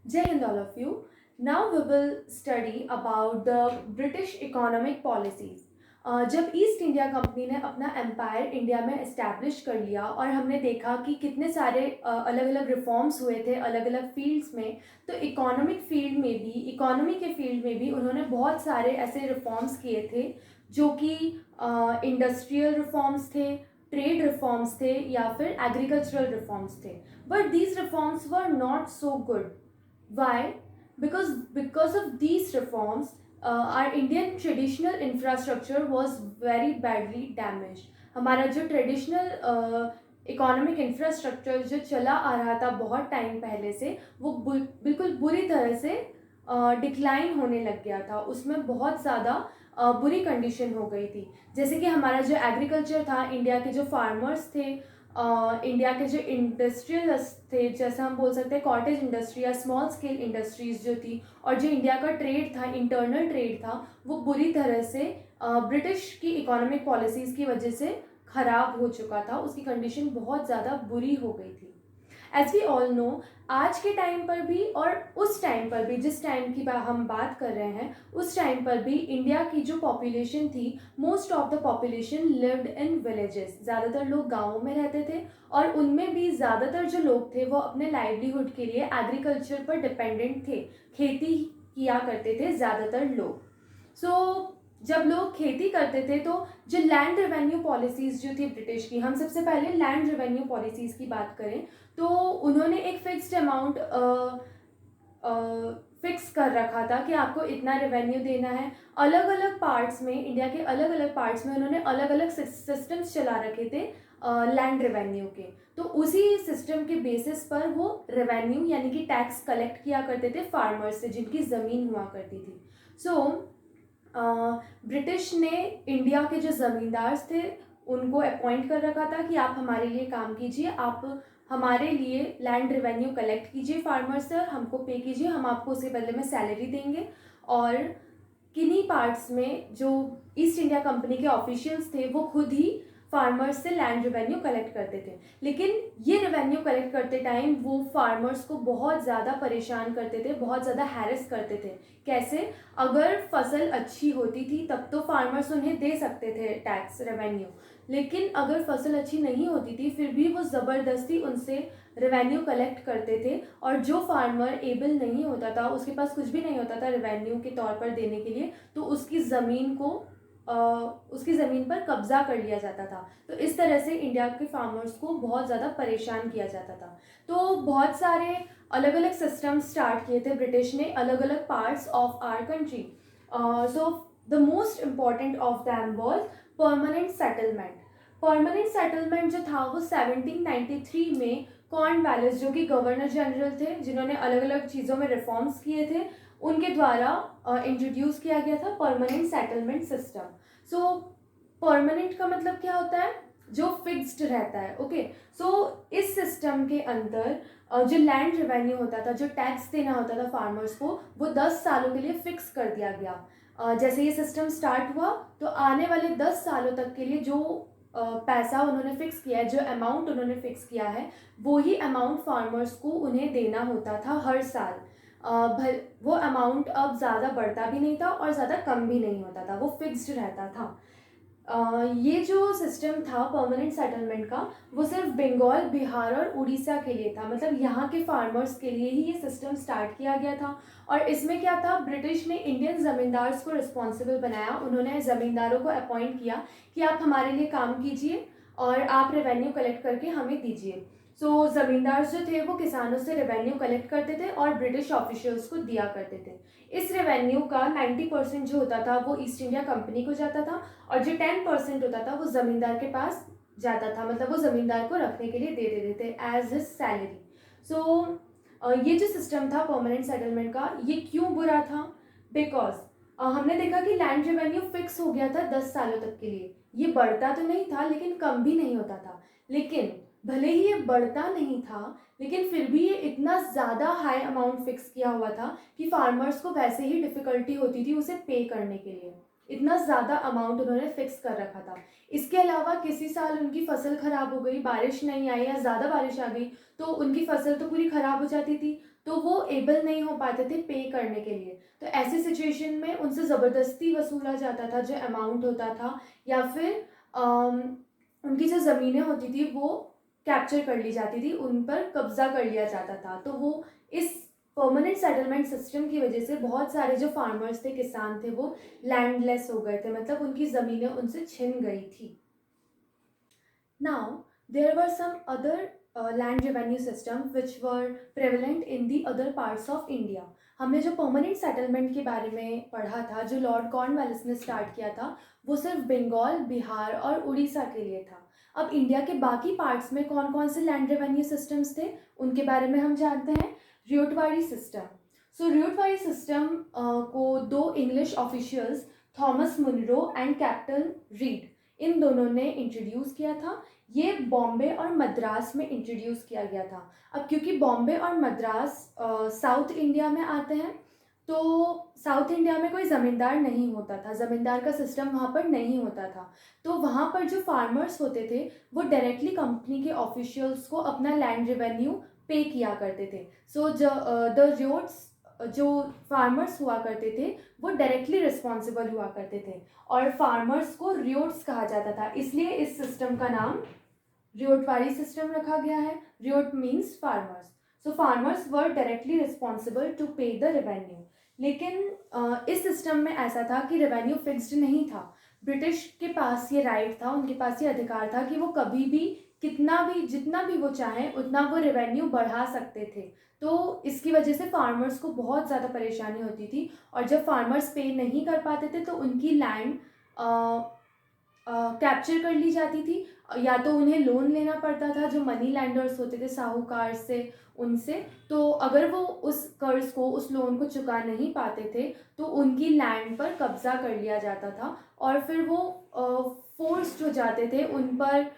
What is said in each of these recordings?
Jai Hind, all of you. Now we will study about the British economic policies. जब east India company ने अपना empire India में establish कर लिया और हमने देखा कि कितने सारे अलग अलग रिफॉर्म्स हुए थे अलग अलग फील्ड्स में, तो इकोनॉमी के फील्ड में भी उन्होंने बहुत सारे ऐसे रिफॉर्म्स किए थे जो कि इंडस्ट्रियल रिफॉर्म्स थे, ट्रेड रिफॉर्म्स थे या फिर एग्रीकल्चरल रिफॉर्म्स थे. But these reforms were not so good. Why? Because of these reforms, our Indian traditional infrastructure was very badly damaged. हमारा जो ट्रेडिशनल इकोनॉमिक इंफ्रास्ट्रक्चर जो चला आ रहा था बहुत टाइम पहले से, वो बिल्कुल बुरी तरह से डिक्लाइन होने लग गया था. उसमें बहुत ज़्यादा बुरी कंडीशन हो गई थी. जैसे कि हमारा जो एग्रीकल्चर था, इंडिया के जो फार्मर्स थे, इंडिया के जो इंडस्ट्रियलिस्ट थे, जैसे हम बोल सकते हैं कॉटेज इंडस्ट्री या स्मॉल स्केल इंडस्ट्रीज जो थी, और जो इंडिया का ट्रेड था, इंटरनल ट्रेड था, वो बुरी तरह से ब्रिटिश की इकोनॉमिक पॉलिसीज़ की वजह से ख़राब हो चुका था. उसकी कंडीशन बहुत ज़्यादा बुरी हो गई थी. एज वी ऑल नो, आज के टाइम पर भी और उस टाइम पर भी, जिस टाइम की हम बात कर रहे हैं, उस टाइम पर भी इंडिया की जो पॉपुलेशन थी, most of the population lived in villages. ज़्यादातर लोग गाँवों में रहते थे और उनमें भी ज़्यादातर जो लोग थे वो अपने लाइवलीहुड के लिए एग्रीकल्चर पर डिपेंडेंट थे. खेती किया करते थे ज़्यादातर लोग. सो जब लोग खेती करते थे तो जो लैंड रेवेन्यू पॉलिसीज़ जो थी ब्रिटिश की, हम सबसे पहले लैंड रेवेन्यू पॉलिसीज़ की बात करें तो उन्होंने एक फिक्स्ड अमाउंट फिक्स कर रखा था कि आपको इतना रेवेन्यू देना है. अलग अलग पार्ट्स में, इंडिया के अलग अलग पार्ट्स में उन्होंने अलग अलग सिस्टम्स चला रखे थे लैंड रेवेन्यू के. तो उसी सिस्टम के बेसिस पर वो रेवेन्यू यानी कि टैक्स कलेक्ट किया करते थे फार्मर्स से जिनकी ज़मीन हुआ करती थी. सो ब्रिटिश ने इंडिया के जो ज़मींदार थे उनको अपॉइंट कर रखा था कि आप हमारे लिए काम कीजिए, आप हमारे लिए लैंड रेवेन्यू कलेक्ट कीजिए फार्मर्स से और हमको पे कीजिए, हम आपको उसके बदले में सैलरी देंगे. और किन्हीं पार्ट्स में जो ईस्ट इंडिया कंपनी के ऑफिशियल्स थे वो खुद ही फार्मर्स से लैंड रेवेन्यू कलेक्ट करते थे. लेकिन ये रेवेन्यू कलेक्ट करते टाइम वो फार्मर्स को बहुत ज़्यादा परेशान करते थे, बहुत ज़्यादा हैरेस करते थे. कैसे? अगर फसल अच्छी होती थी तब तो फार्मर्स उन्हें दे सकते थे टैक्स रेवेन्यू, लेकिन अगर फसल अच्छी नहीं होती थी फिर भी वो ज़बरदस्ती उनसे रेवेन्यू कलेक्ट करते थे. और जो फार्मर एबल नहीं होता था, उसके पास कुछ भी नहीं होता था रेवेन्यू के तौर पर देने के लिए, तो उसकी ज़मीन पर कब्जा कर लिया जाता था. तो इस तरह से इंडिया के फार्मर्स को बहुत ज़्यादा परेशान किया जाता था. तो बहुत सारे अलग अलग सिस्टम स्टार्ट किए थे ब्रिटिश ने अलग अलग parts of our country. So the most important of them was permanent settlement. Permanent settlement जो था वो 1793 में कॉर्नवालिस, जो कि गवर्नर जनरल थे जिन्होंने अलग अलग चीज़ों में रिफॉर्म्स किए थे, उनके द्वारा इंट्रोड्यूस किया गया था परमानेंट सेटलमेंट सिस्टम. सो परमानेंट का मतलब क्या होता है? जो फिक्स्ड रहता है. ओके. सो इस सिस्टम के अंदर जो लैंड रेवेन्यू होता था, जो टैक्स देना होता था फार्मर्स को, वो 10 सालों के लिए फिक्स कर दिया गया. जैसे ये सिस्टम स्टार्ट हुआ तो आने वाले 10 सालों तक के लिए जो पैसा उन्होंने फिक्स किया है, जो अमाउंट उन्होंने फिक्स किया है, वो ही अमाउंट फार्मर्स को उन्हें देना होता था हर साल. वो अमाउंट अब ज़्यादा बढ़ता भी नहीं था और ज़्यादा कम भी नहीं होता था, वो फिक्स्ड रहता था. ये जो सिस्टम था परमानेंट सेटलमेंट का, वो सिर्फ बंगाल, बिहार और उड़ीसा के लिए था. मतलब यहाँ के फार्मर्स के लिए ही ये सिस्टम स्टार्ट किया गया था. और इसमें क्या था, ब्रिटिश ने इंडियन ज़मींदार्स को रिस्पॉन्सिबल बनाया. उन्होंने ज़मींदारों को अपॉइंट किया कि आप हमारे लिए काम कीजिए और आप रेवेन्यू कलेक्ट करके हमें दीजिए. सो ज़मींदार जो थे वो किसानों से रेवेन्यू कलेक्ट करते थे और ब्रिटिश ऑफिशियल्स को दिया करते थे. इस रेवेन्यू का 90% जो होता था वो ईस्ट इंडिया कंपनी को जाता था और जो 10% होता था वो ज़मींदार के पास जाता था. मतलब वो ज़मींदार को रखने के लिए दे देते थे एज हिज सैलरी. सो ये जो सिस्टम था परमानेंट सेटलमेंट का, ये क्यों बुरा था? बिकॉज हमने देखा कि लैंड रेवेन्यू फिक्स हो गया था 10 सालों तक के लिए. ये बढ़ता तो नहीं था लेकिन कम भी नहीं होता था. लेकिन भले ही ये बढ़ता नहीं था, लेकिन फिर भी ये इतना ज़्यादा हाई अमाउंट फिक्स किया हुआ था कि फार्मर्स को वैसे ही डिफ़िकल्टी होती थी उसे पे करने के लिए. इतना ज़्यादा अमाउंट उन्होंने फिक्स कर रखा था. इसके अलावा किसी साल उनकी फसल ख़राब हो गई, बारिश नहीं आई या ज़्यादा बारिश आ गई, तो उनकी फसल तो पूरी ख़राब हो जाती थी. तो वो एबल नहीं हो पाते थे पे करने के लिए। तो ऐसी सिचुएशन में उनसे ज़बरदस्ती वसूला जाता था जो अमाउंट होता था, या फिर उनकी जो ज़मीनें होती थी वो कैप्चर कर ली जाती थी, उन पर कब्जा कर लिया जाता था। तो वो इस परमानेंट सेटलमेंट सिस्टम की वजह से बहुत सारे जो फार्मर्स थे, किसान थे, वो लैंडलेस हो गए थे, मतलब उनकी ज़मीनें उनसे छिन गई थी। Now, there were some other land revenue systems which were prevalent in the other parts of India. हमने जो परमानेंट सेटलमेंट के बारे में पढ़ा था, जो लॉर्ड कॉर्नवालिस ने स्टार्ट किया था, वो सिर्फ बंगाल, बिहार और उड़ीसा के लिए था। अब इंडिया के बाकी पार्ट्स में कौन कौन से लैंड रेवेन्यू सिस्टम्स थे, उनके बारे में हम जानते हैं। रियोटवाड़ी सिस्टम। सो रियोटवाड़ी सिस्टम को दो English officials, Thomas Munro and Captain Reid, इन दोनों ने इंट्रोड्यूस किया था। ये बॉम्बे और मद्रास में इंट्रोड्यूस किया गया था। अब क्योंकि बॉम्बे और मद्रास साउथ इंडिया में आते हैं, तो साउथ इंडिया में कोई ज़मींदार नहीं होता था, ज़मींदार का सिस्टम वहाँ पर नहीं होता था। तो वहाँ पर जो फार्मर्स होते थे वो डायरेक्टली कंपनी के ऑफिशियल्स को अपना लैंड रेवेन्यू पे किया करते थे। सो द रियोट्स, जो फार्मर्स हुआ करते थे वो डायरेक्टली रिस्पॉन्सिबल हुआ करते थे, और फार्मर्स को रियोट्स कहा जाता था, इसलिए इस सिस्टम का नाम रियोटवाड़ी सिस्टम रखा गया है। Ryot means farmers. So farmers were directly responsible to pay the revenue. लेकिन इस सिस्टम में ऐसा था कि रेवेन्यू फिक्स्ड नहीं था। ब्रिटिश के पास ये राइट था, उनके पास ये अधिकार था कि वो कभी भी कितना भी, जितना भी वो चाहें उतना वो रेवेन्यू बढ़ा सकते थे। तो इसकी वजह से फार्मर्स को बहुत ज़्यादा परेशानी होती थी, और जब फार्मर्स पे नहीं कर पाते थे तो उनकी लैंड कैप्चर कर ली जाती थी, या तो उन्हें लोन लेना पड़ता था जो मनी लैंडर्स होते थे साहूकार से, उनसे। तो अगर वो उस कर्ज को, उस लोन को चुका नहीं पाते थे तो उनकी लैंड पर कब्जा कर लिया जाता था, और फिर वो फोर्स्ड हो जाते थे, उन पर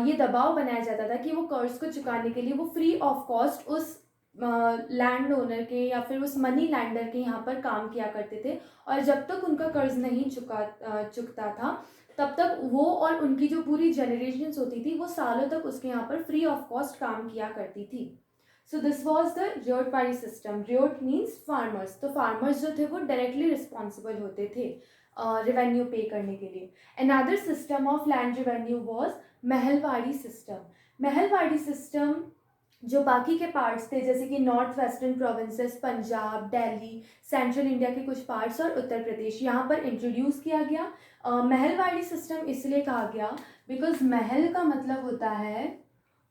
ये दबाव बनाया जाता था कि वो कर्ज को चुकाने के लिए वो फ्री ऑफ कॉस्ट उस लैंड ओनर के या फिर उस मनी लैंडर के यहाँ पर काम किया करते थे। और जब तक उनका कर्ज नहीं चुकता था, तब तक वो और उनकी जो पूरी जनरेशन्स होती थी वो सालों तक उसके यहाँ पर फ्री ऑफ कॉस्ट काम किया करती थी। So this was the Ryotwari system. Ryot means farmers. तो फार्मर्स जो थे वो डायरेक्टली रिस्पॉन्सिबल होते थे रेवेन्यू पे करने के लिए। Another system of land revenue was Mahalwari system. Mahalwari system जो बाकी के पार्ट्स थे, जैसे कि north western provinces, Punjab, Delhi, central India के कुछ पार्ट्स और उत्तर प्रदेश, यहाँ पर इंट्रोड्यूस किया गया। महलवाड़ी सिस्टम इसलिए कहा गया बिकॉज महल का मतलब होता है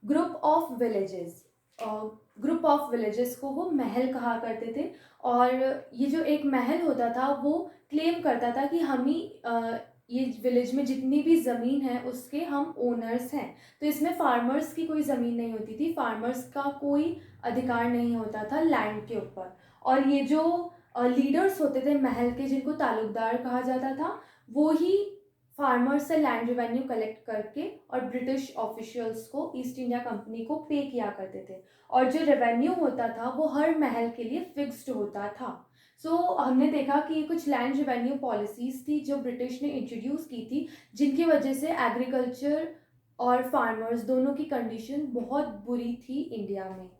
group of villages. Group of villages को वो महल कहा करते थे, और ये जो एक महल होता था वो क्लेम करता था कि हम ही ये विलेज में जितनी भी ज़मीन है उसके हम ओनर्स हैं। तो इसमें फार्मर्स की कोई ज़मीन नहीं होती थी, फार्मर्स का कोई अधिकार नहीं होता था लैंड के ऊपर। और ये जो लीडर्स होते थे महल के, जिनको तालुकदार कहा जाता था, वो ही फार्मर्स से लैंड रेवेन्यू कलेक्ट करके और ब्रिटिश ऑफिशियल्स को, ईस्ट इंडिया कंपनी को पे किया करते थे। और जो रेवेन्यू होता था वो हर महल के लिए फिक्स्ड होता था। सो हमने देखा कि ये कुछ लैंड रेवेन्यू पॉलिसीज़ थी जो ब्रिटिश ने इंट्रोड्यूस की थी, जिनकी वजह से एग्रीकल्चर और फार्मर्स दोनों की कंडीशन बहुत बुरी थी इंडिया में।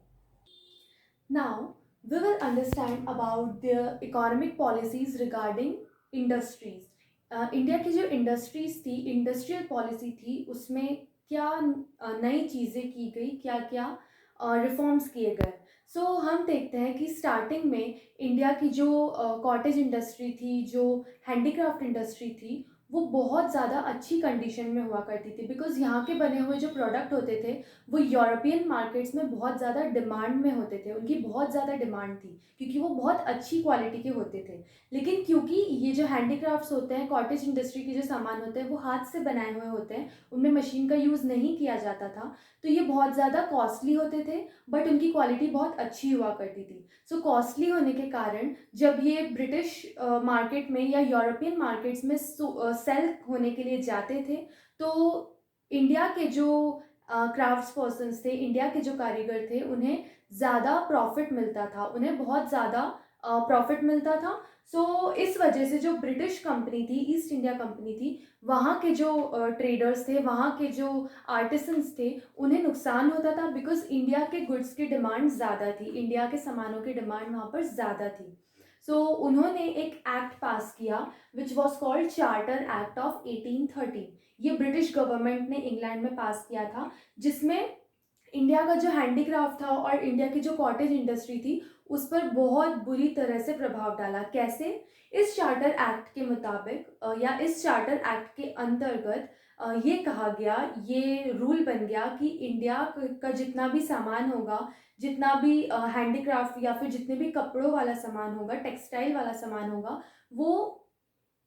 Now we will understand about the economic policies regarding industries. India की जो इंडस्ट्रीज़ थी, इंडस्ट्रियल पॉलिसी थी, उसमें क्या नई चीज़ें की गई, क्या क्या रिफॉर्म्स किए गए। सो हम देखते हैं कि स्टार्टिंग में इंडिया की जो कॉटेज इंडस्ट्री थी, जो हैंडीक्राफ्ट इंडस्ट्री थी, वो बहुत ज़्यादा अच्छी कंडीशन में हुआ करती थी, बिकॉज़ यहाँ के बने हुए जो प्रोडक्ट होते थे वो यूरोपियन मार्केट्स में बहुत ज़्यादा डिमांड में होते थे, उनकी बहुत ज़्यादा डिमांड थी क्योंकि वो बहुत अच्छी क्वालिटी के होते थे। लेकिन क्योंकि ये जो हैंडीक्राफ्ट्स होते हैं, कॉटेज इंडस्ट्री के जो सामान होते हैं, वो हाथ से बनाए हुए होते हैं, उनमें मशीन का यूज़ नहीं किया जाता था, तो ये बहुत ज़्यादा कॉस्टली होते थे, बट उनकी क्वालिटी बहुत अच्छी हुआ करती थी। सो कॉस्टली होने के कारण जब ये ब्रिटिश मार्केट में या यूरोपियन मार्केट्स में सेल होने के लिए जाते थे, तो इंडिया के जो क्राफ्ट्स पर्सन्स थे, इंडिया के जो कारीगर थे, उन्हें ज़्यादा प्रॉफिट मिलता था, उन्हें बहुत ज़्यादा प्रॉफिट मिलता था। सो इस वजह से जो ब्रिटिश कंपनी थी, ईस्ट इंडिया कंपनी थी, वहाँ के जो ट्रेडर्स थे, वहाँ के जो आर्टिसंस थे, उन्हें नुकसान होता था बिकॉज इंडिया के गुड्स की डिमांड ज़्यादा थी, इंडिया के सामानों की डिमांड वहाँ पर ज़्यादा थी। सो उन्होंने एक एक्ट पास किया which was called charter act of 1813। ये ब्रिटिश गवर्नमेंट ने इंग्लैंड में पास किया था, जिसमें इंडिया का जो हैंडीक्राफ्ट था और इंडिया की जो कॉटेज इंडस्ट्री थी, उस पर बहुत बुरी तरह से प्रभाव डाला। कैसे? इस चार्टर एक्ट के मुताबिक या इस चार्टर एक्ट के अंतर्गत ये कहा गया, ये रूल बन गया कि इंडिया का जितना भी सामान होगा, जितना भी हैंडीक्राफ्ट या फिर जितने भी कपड़ों वाला सामान होगा, टेक्सटाइल वाला सामान होगा, वो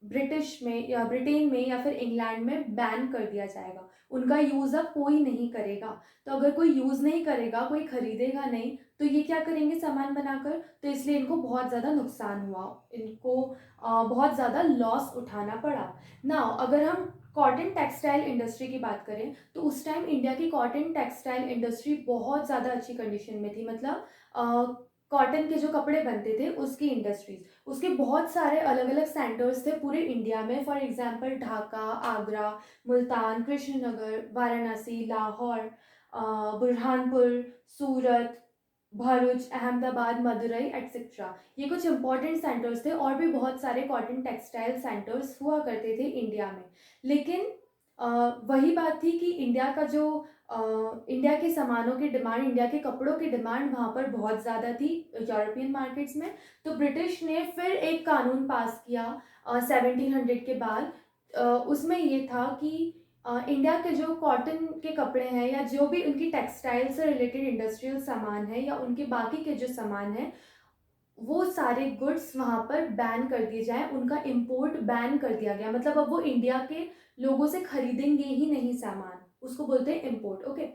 ब्रिटिश में या ब्रिटेन में या फिर इंग्लैंड में बैन कर दिया जाएगा। उनका यूज़ अब कोई नहीं करेगा। तो अगर कोई यूज़ नहीं करेगा, कोई खरीदेगा नहीं, तो ये क्या करेंगे सामान बनाकर? तो इसलिए इनको बहुत ज़्यादा नुकसान हुआ, इनको बहुत ज़्यादा लॉस उठाना पड़ा। नाउ अगर हम कॉटन टेक्सटाइल इंडस्ट्री की बात करें, तो उस टाइम इंडिया की कॉटन टेक्सटाइल इंडस्ट्री बहुत ज़्यादा अच्छी कंडीशन में थी। मतलब कॉटन के जो कपड़े बनते थे उसकी इंडस्ट्रीज, उसके बहुत सारे अलग अलग सेंटर्स थे पूरे इंडिया में। For example Dhaka, Agra, Multan, Krishnanagar, Varanasi, Lahore, Burhanpur, Surat, Bharuch, Ahmedabad, Madurai etcetera. ये कुछ इंपॉर्टेंट सेंटर्स थे, और भी बहुत सारे कॉटन टेक्सटाइल सेंटर्स हुआ करते थे इंडिया में। लेकिन वही बात थी कि इंडिया का जो इंडिया के सामानों की डिमांड, इंडिया के कपड़ों की डिमांड वहाँ पर बहुत ज़्यादा थी यूरोपियन मार्केट्स में। तो ब्रिटिश ने फिर एक कानून पास किया 1700 के बाद। उसमें ये था कि इंडिया के जो कॉटन के कपड़े हैं या जो भी उनकी टेक्सटाइल से रिलेटेड इंडस्ट्रियल सामान है या उनके बाकी के जो सामान हैं, वो सारे गुड्स वहाँ पर बैन कर दिए जाएँ, उनका इम्पोर्ट बैन कर दिया गया। मतलब अब वो इंडिया के लोगों से खरीदेंगे ही नहीं सामान, उसको बोलते हैं इम्पोर्ट। ओके,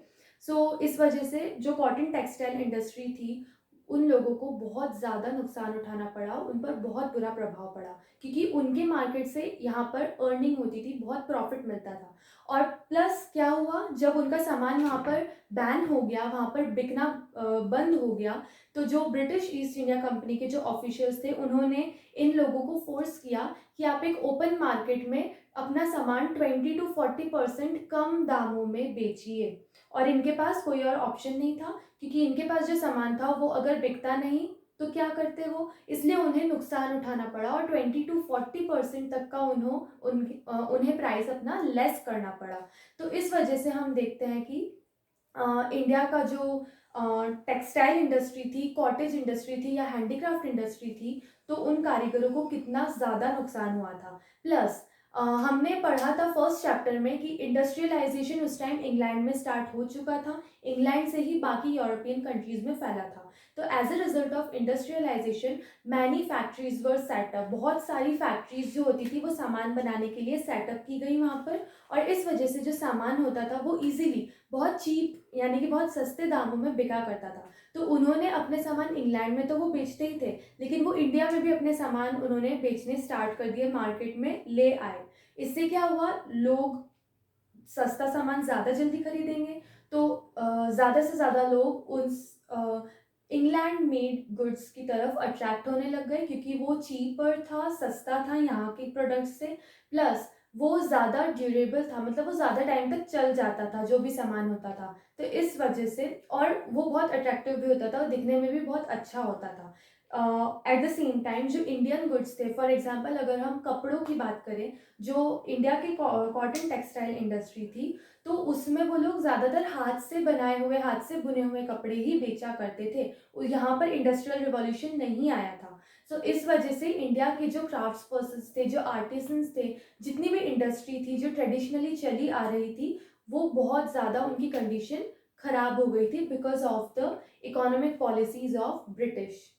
सो इस वजह से जो कॉटन टेक्सटाइल इंडस्ट्री थी, उन लोगों को बहुत ज़्यादा नुकसान उठाना पड़ा, उन पर बहुत बुरा प्रभाव पड़ा, क्योंकि उनके मार्केट से यहाँ पर अर्निंग होती थी, बहुत प्रॉफिट मिलता था। और प्लस क्या हुआ, जब उनका सामान वहाँ पर बैन हो गया, वहाँ पर बिकना बंद हो गया, तो जो ब्रिटिश ईस्ट इंडिया कंपनी के जो ऑफिशियल्स थे, उन्होंने इन लोगों को फोर्स किया कि आप एक ओपन मार्केट में अपना सामान 20 to 40% कम दामों में बेचिए। और इनके पास कोई और ऑप्शन नहीं था, क्योंकि इनके पास जो सामान था वो अगर बिकता नहीं तो क्या करते वो, इसलिए उन्हें नुकसान उठाना पड़ा और 20 to 40% तक का उन्हें प्राइस अपना लेस करना पड़ा। तो इस वजह से हम देखते हैं कि इंडिया का जो टेक्सटाइल इंडस्ट्री थी, कॉटेज इंडस्ट्री थी या हैंडीक्राफ्ट इंडस्ट्री थी, तो उन कारीगरों को कितना ज़्यादा नुकसान हुआ था। प्लस हमने पढ़ा था फर्स्ट चैप्टर में कि इंडस्ट्रियलाइजेशन उस टाइम इंग्लैंड में स्टार्ट हो चुका था, इंग्लैंड से ही बाकी यूरोपियन कंट्रीज़ में फैला था। तो as a result of industrialisation many factories were set up, बहुत सारी फैक्ट्रीज जो होती थी वो सामान बनाने के लिए सेटअप की गई वहाँ पर। और इस वजह से जो सामान होता था वो ईजिली बहुत चीप यानी कि बहुत सस्ते दामों में बिका करता था। तो उन्होंने अपने सामान इंग्लैंड में तो वो बेचते ही थे, लेकिन वो इंडिया में भी अपने सामान उन्होंने बेचने स्टार्ट कर दिए, मार्केट में ले आए। इससे क्या हुआ, लोग सस्ता सामान ज़्यादा जल्दी खरीदेंगे, तो ज़्यादा से ज़्यादा लोग उन इंग्लैंड मेड गुड्स की तरफ अट्रैक्ट होने लग गए, क्योंकि वो चीपर था, सस्ता था यहाँ के प्रोडक्ट्स से। प्लस वो ज़्यादा ड्यूरेबल था, मतलब वो ज़्यादा टाइम तक चल जाता था जो भी सामान होता था। तो इस वजह से, और वो बहुत अट्रैक्टिव भी होता था और दिखने में भी बहुत अच्छा होता था। एट द सेम टाइम जो इंडियन गुड्स थे, फॉर एग्जांपल अगर हम कपड़ों की बात करें, जो इंडिया की कॉटन टेक्सटाइल इंडस्ट्री थी, तो उसमें वो लोग ज़्यादातर हाथ से बनाए हुए, हाथ से बुने हुए कपड़े ही बेचा करते थे। यहाँ पर इंडस्ट्रियल रिवॉल्यूशन नहीं आया था। सो इस वजह से इंडिया के जो क्राफ्ट्स पर्सन्स थे, जो आर्टिसंस थे, जितनी भी इंडस्ट्री थी जो ट्रेडिशनली चली आ रही थी, वो बहुत ज़्यादा उनकी कंडीशन खराब हो गई थी because of the economic policies of British.